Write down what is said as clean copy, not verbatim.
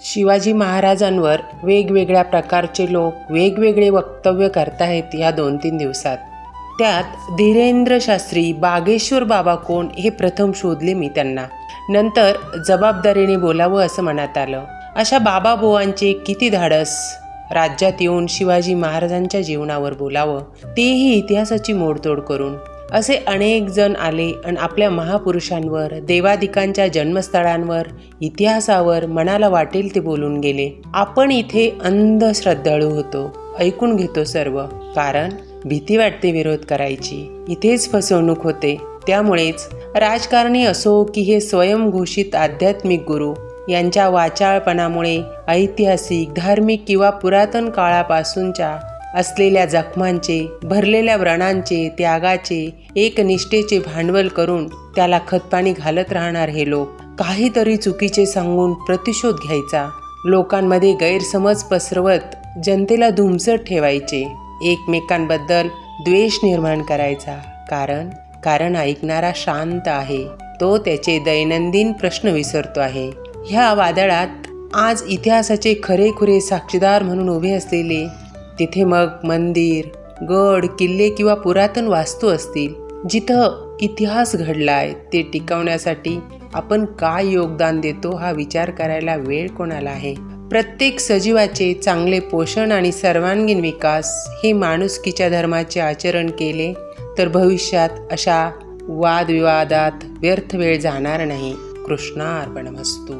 शिवाजी महाराजांवर वेगवेगळ्या प्रकारचे लोक वेगवेगळे वक्तव्य करताहेत या 2-3 दिवसात. त्यात धीरेंद्र शास्त्री बागेश्वर बाबा कोण हे प्रथम शोधले मी त्यांना. नंतर जबाबदारीने बोलावं असं मनात आलं. अशा बाबाबुवांचे किती धाडस राज्यात येऊन शिवाजी महाराजांच्या जीवनावर बोलावं, तेही इतिहासाची मोडतोड करून. असे अनेक जण आले आणि आपल्या महापुरुषांवर, देवादिकांच्या जन्मस्थळांवर, इतिहासावर मनाला वाटेल ते बोलून गेले. आपण इथे अंध श्रद्धाळू होतो, ऐकून घेतो सर्व. कारण भीती वाटते विरोध करायची, इथेच फसवणूक होते. त्यामुळेच राजकारणी असो की हे स्वयंघोषित आध्यात्मिक गुरु यांच्या वाचाळपणामुळे ऐतिहासिक, धार्मिक किंवा पुरातन काळापासूनच्या असलेल्या जखमांचे, भरलेल्या व्रणांचे, त्यागाचे, एकनिष्ठेचे भांडवल करून त्याला खतपाणी घालत राहणार हे लोक. काहीतरी चुकीचे सांगून प्रतिशोध घ्यायचा, लोकांमध्ये गैरसमज पसरवत जनतेला धुमसत ठेवायचे, एकमेकांबद्दल द्वेष निर्माण करायचा. कारण ऐकणारा शांत आहे, तो त्याचे दैनंदिन प्रश्न विसरतो आहे. ह्या वादळात आज इतिहासाचे खरेखुरे साक्षीदार म्हणून उभे असलेले, तिथे मग मंदिर, गड, किल्ले किंवा पुरातन वास्तू असतील, जिथं इतिहास घडलाय, ते टिकवण्यासाठी आपण काय योगदान देतो हा विचार करायला वेळ कोणाला आहे? प्रत्येक सजीवाचे चांगले पोषण आणि सर्वांगीण विकास हे माणुसकीच्या धर्माचे आचरण केले तर भविष्यात अशा वादविवादात व्यर्थ वेळ जाणार नाही. कृष्णार्पणमस्तु.